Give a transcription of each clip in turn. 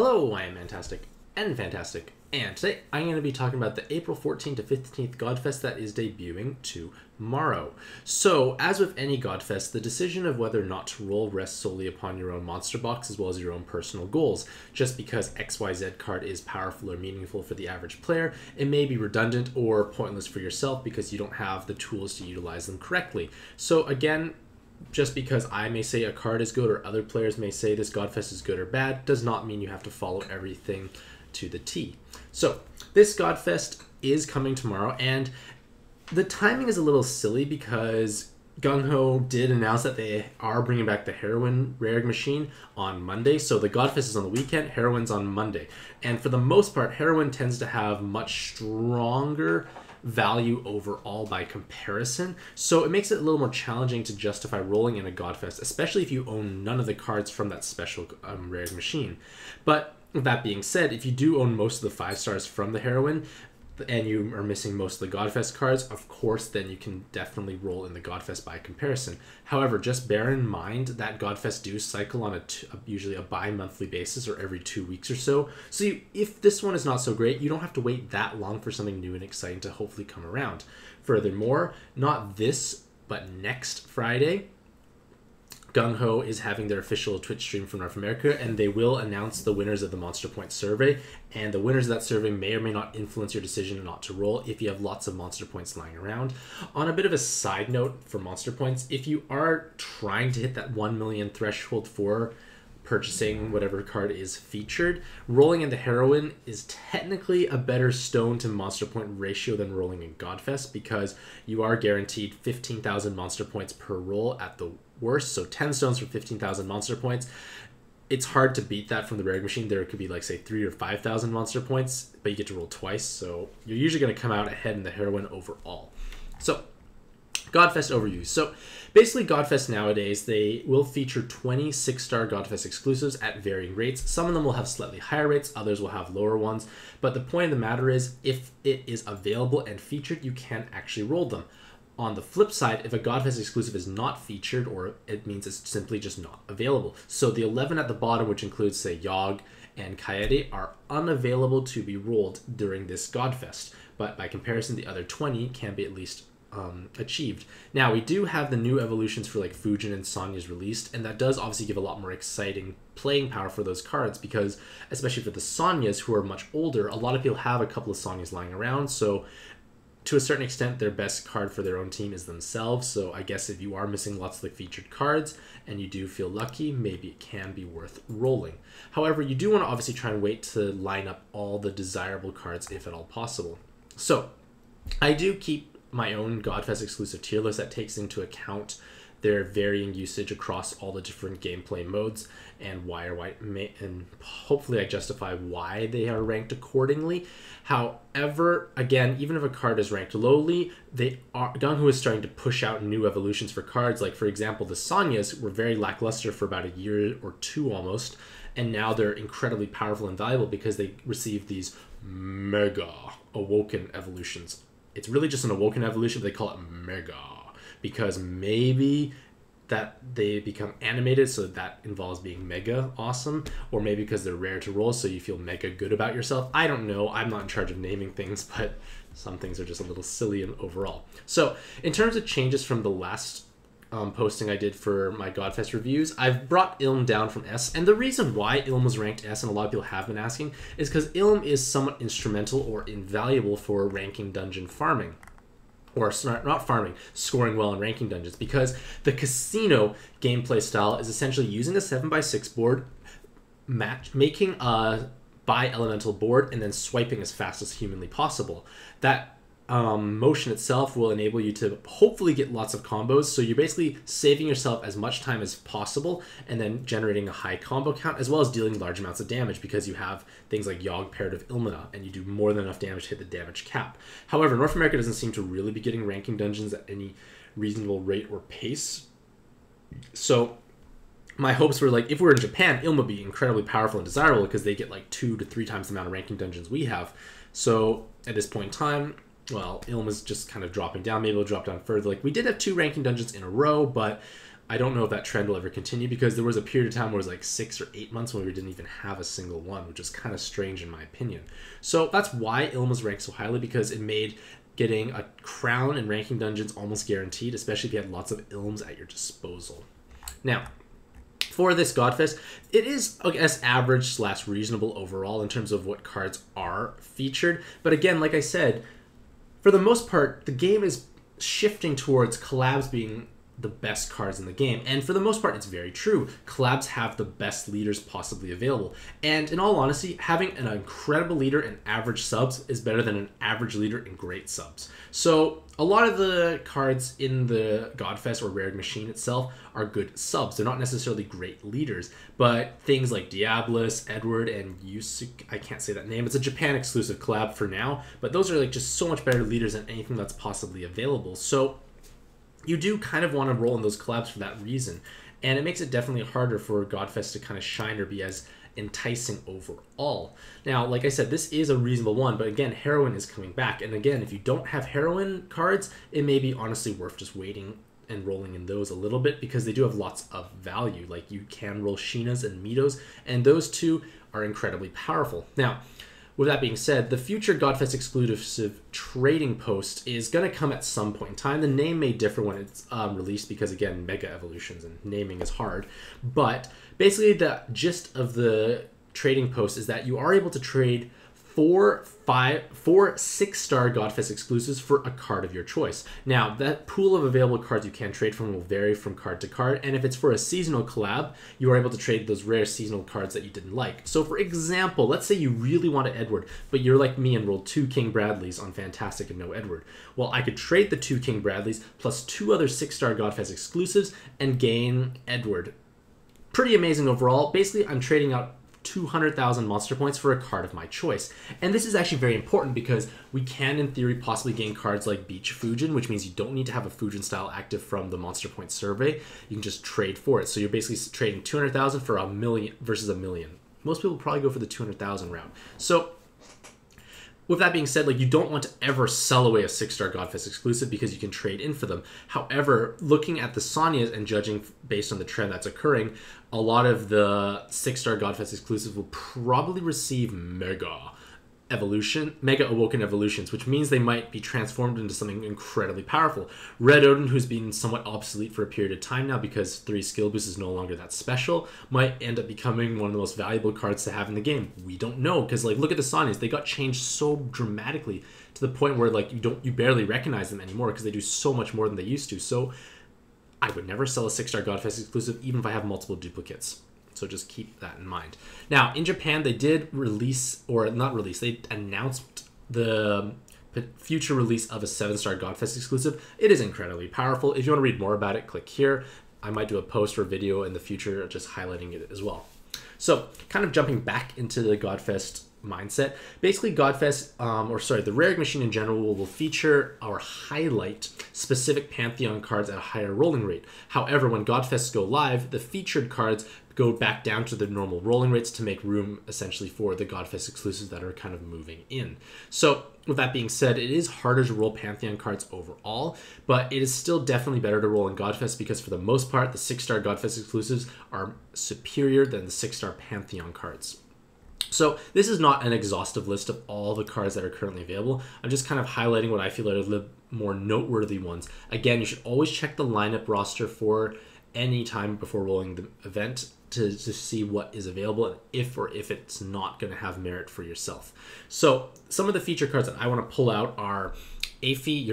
Hello, I am Mantastic and Fantastic, and today I'm going to be talking about the April 14th to 15th Godfest that is debuting tomorrow. So, as with any Godfest, the decision of whether or not to roll rests solely upon your own monster box as well as your own personal goals. Just because XYZ card is powerful or meaningful for the average player, it may be redundant or pointless for yourself because you don't have the tools to utilize them correctly. So again, just because I may say a card is good or other players may say this Godfest is good or bad does not mean you have to follow everything to the T. So this Godfest is coming tomorrow, and the timing is a little silly because Gung Ho did announce that they are bringing back the Heroine Rare machine on Monday. So the Godfest is on the weekend, Heroine's on Monday. And for the most part, Heroine tends to have much stronger value overall by comparison, so it makes it a little more challenging to justify rolling in a Godfest, especially if you own none of the cards from that special rare machine. But with that being said, if you do own most of the 5 stars from the Heroine and you are missing most of the Godfest cards, of course, then you can definitely roll in the Godfest by comparison. However, just bear in mind that Godfest do cycle on usually a bi-monthly basis or every 2 weeks or so. So if this one is not so great, you don't have to wait that long for something new and exciting to hopefully come around. Furthermore, not this, but next Friday, Gung Ho is having their official Twitch stream for North America, and they will announce the winners of the Monster Point survey, and the winners of that survey may or may not influence your decision not to roll if you have lots of Monster Points lying around. On a bit of a side note for Monster Points, if you are trying to hit that 1 million threshold for purchasing whatever card is featured, rolling in the Heroine is technically a better stone to Monster Point ratio than rolling in Godfest, because you are guaranteed 15,000 Monster Points per roll at the worst, so 10 stones for 15,000 Monster Points. It's hard to beat that from the rare machine. There could be like, say, 3,000 or 5,000 Monster Points, but you get to roll twice, so you're usually going to come out ahead in the Heroine overall. So Godfest overview. So basically, Godfest nowadays, they will feature 20 6-star Godfest exclusives at varying rates. Some of them will have slightly higher rates, others will have lower ones. But the point of the matter is, if it is available and featured, you can actually roll them. On the flip side, if a Godfest exclusive is not featured, or it means it's simply just not available. So the 11 at the bottom, which includes, say, Yogg and Kaede, are unavailable to be rolled during this Godfest. But by comparison, the other 20 can be at least achieved. Now, we do have the new evolutions for like Fujin and Sonya's released, and that does obviously give a lot more exciting playing power for those cards, because especially for the Sonyas, who are much older, a lot of people have a couple of Sonyas lying around, so to a certain extent, their best card for their own team is themselves. So I guess if you are missing lots of the featured cards and you do feel lucky, maybe it can be worth rolling. However, you do want to obviously try and wait to line up all the desirable cards if at all possible. So I do keep my own Godfest exclusive tier list that takes into account their varying usage across all the different gameplay modes and and hopefully I justify why they are ranked accordingly. However, again, even if a card is ranked lowly, Gung Ho is starting to push out new evolutions for cards. Like, for example, the Sonyas were very lackluster for about a year or two almost, and now they're incredibly powerful and valuable because they received these mega awoken evolutions. It's really just an awoken evolution, but they call it mega because maybe that they become animated, so that involves being mega awesome, or maybe because they're rare to roll, so you feel mega good about yourself. I don't know. I'm not in charge of naming things, but some things are just a little silly overall. So in terms of changes from the last posting I did for my Godfest reviews, I've brought Ilm down from S, and the reason why Ilm was ranked S, and a lot of people have been asking, is because Ilm is somewhat instrumental or invaluable for ranking dungeon farming. Or not farming, scoring well in ranking dungeons, because the casino gameplay style is essentially using a 7x6 board, making a bi-elemental board, and then swiping as fast as humanly possible. That motion itself will enable you to hopefully get lots of combos, so you're basically saving yourself as much time as possible and then generating a high combo count, as well as dealing large amounts of damage, because you have things like Yogg paired with Ilmina, and you do more than enough damage to hit the damage cap. However, North America doesn't seem to really be getting ranking dungeons at any reasonable rate or pace, so my hopes were, like, if we were in Japan, Ilma would be incredibly powerful and desirable because they get like 2 to 3 times the amount of ranking dungeons we have. So at this point in time, well, Ilma's just kind of dropping down. Maybe it'll drop down further. Like, we did have 2 ranking dungeons in a row, but I don't know if that trend will ever continue, because there was a period of time where it was like 6 or 8 months when we didn't even have a single one, which is kind of strange in my opinion. So that's why Ilm was ranked so highly, because it made getting a crown in ranking dungeons almost guaranteed, especially if you had lots of Ilms at your disposal. Now, for this Godfest, it is, I guess, average / reasonable overall in terms of what cards are featured. But again, like I said, for the most part, the game is shifting towards collabs being the best cards in the game. And for the most part, it's very true. Collabs have the best leaders possibly available. And in all honesty, having an incredible leader in average subs is better than an average leader in great subs. So a lot of the cards in the Godfest or Rare Machine itself are good subs. They're not necessarily great leaders, but things like Diabolus, Edward, and Yusuke, I can't say that name. It's a Japan exclusive collab for now, but those are like just so much better leaders than anything that's possibly available. So you do kind of want to roll in those collabs for that reason. And it makes it definitely harder for Godfest to kind of shine or be as enticing overall. Now, like I said, this is a reasonable one, but again, Heroine is coming back. And again, if you don't have Heroine cards, it may be honestly worth just waiting and rolling in those a little bit, because they do have lots of value. Like, you can roll Sheenas and Mitos, and those two are incredibly powerful. Now, with that being said, the future Godfest exclusive trading post is going to come at some point in time. The name may differ when it's released, because again, mega evolutions and naming is hard. But basically the gist of the trading post is that you are able to trade four 6-star Godfest exclusives for a card of your choice. Now, that pool of available cards you can trade from will vary from card to card, and if it's for a seasonal collab, you are able to trade those rare seasonal cards that you didn't like. So for example, let's say you really want Edward, but you're like me and rolled 2 King Bradleys on Mantastic and no Edward. Well, I could trade the 2 King Bradleys plus 2 other 6-star Godfest exclusives and gain Edward. Pretty amazing overall. Basically, I'm trading out 200,000 monster points for a card of my choice. And this is actually very important, because we can, in theory, possibly gain cards like Beach Fujin, which means you don't need to have a Fujin style active from the monster point survey. You can just trade for it. So you're basically trading 200,000 for a million versus a million. Most people probably go for the 200,000 route. So with that being said, like, you don't want to ever sell away a 6-star Godfest exclusive, because you can trade in for them. However, looking at the Sonias and judging based on the trend that's occurring, a lot of the 6-star Godfest exclusives will probably receive Mega Awoken Evolutions, which means they might be transformed into something incredibly powerful. Red Odin, who's been somewhat obsolete for a period of time now because 3 skill boost is no longer that special, might end up becoming one of the most valuable cards to have in the game. We don't know, because like, look at the Sonias. They got changed so dramatically to the point where like you barely recognize them anymore, because they do so much more than they used to. So I would never sell a 6-star Godfest exclusive, even if I have multiple duplicates. So just keep that in mind. Now, in Japan, they did release, or not release, they announced the future release of a 7-star Godfest exclusive. It is incredibly powerful. If you want to read more about it, click here. I might do a post or video in the future just highlighting it as well. So, kind of jumping back into the Godfest mindset. Basically, Godfest, the Rare Machine in general will feature or highlight specific Pantheon cards at a higher rolling rate. However, when Godfests go live, the featured cards go back down to the normal rolling rates to make room essentially for the Godfest exclusives that are kind of moving in. So with that being said, it is harder to roll Pantheon cards overall, but it is still definitely better to roll in Godfest, because for the most part, the 6-star Godfest exclusives are superior than the 6-star Pantheon cards. So this is not an exhaustive list of all the cards that are currently available. I'm just kind of highlighting what I feel are the more noteworthy ones. Again, you should always check the lineup roster for any time before rolling the event to see what is available, and if it's not going to have merit for yourself. So some of the feature cards that I want to pull out are Aphi,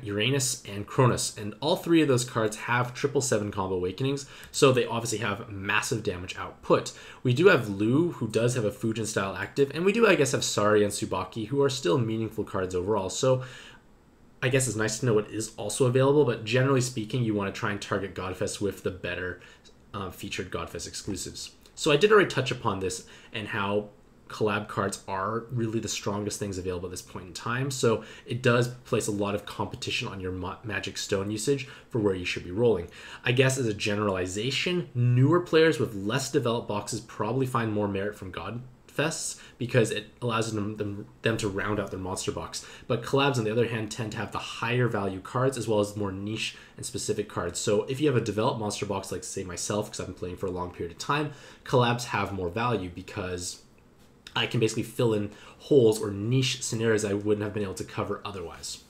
Uranus, and Cronus, and all 3 of those cards have 777 combo awakenings, so they obviously have massive damage output. We do have Lu, who does have a Fujin style active, and we do, I guess, have Sari and Tsubaki, who are still meaningful cards overall. So I guess it's nice to know what is also available, but generally speaking, you want to try and target Godfest with the better featured Godfest exclusives. So I did already touch upon this and how collab cards are really the strongest things available at this point in time. So it does place a lot of competition on your magic stone usage for where you should be rolling. I guess as a generalization, newer players with less developed boxes probably find more merit from fests because it allows them to round out their monster box. But collabs, on the other hand, tend to have the higher value cards as well as more niche and specific cards. So if you have a developed monster box, like say myself, because I've been playing for a long period of time, collabs have more value because I can basically fill in holes or niche scenarios I wouldn't have been able to cover otherwise.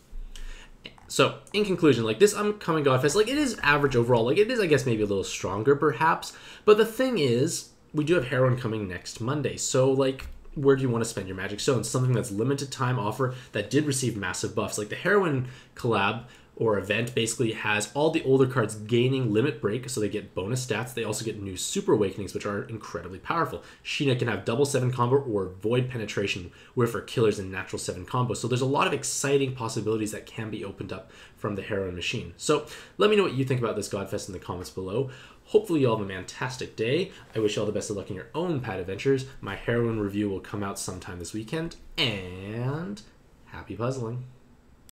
So, in conclusion, like, this upcoming Godfest, like, it is average overall. Like, it is, I guess, maybe a little stronger, perhaps. But the thing is, we do have Heroine coming next Monday. So, like, where do you want to spend your Magic Stones? Something that's limited time offer that did receive massive buffs. Like, the Heroine collab or event basically has all the older cards gaining limit break, so they get bonus stats. They also get new Super Awakenings, which are incredibly powerful. Sheena can have double 7 combo or void penetration, where for killers in natural 7 combo. So there's a lot of exciting possibilities that can be opened up from the Heroine machine. So let me know what you think about this Godfest in the comments below. Hopefully you all have a fantastic day. I wish you all the best of luck in your own pad adventures. My Heroine review will come out sometime this weekend, and happy puzzling.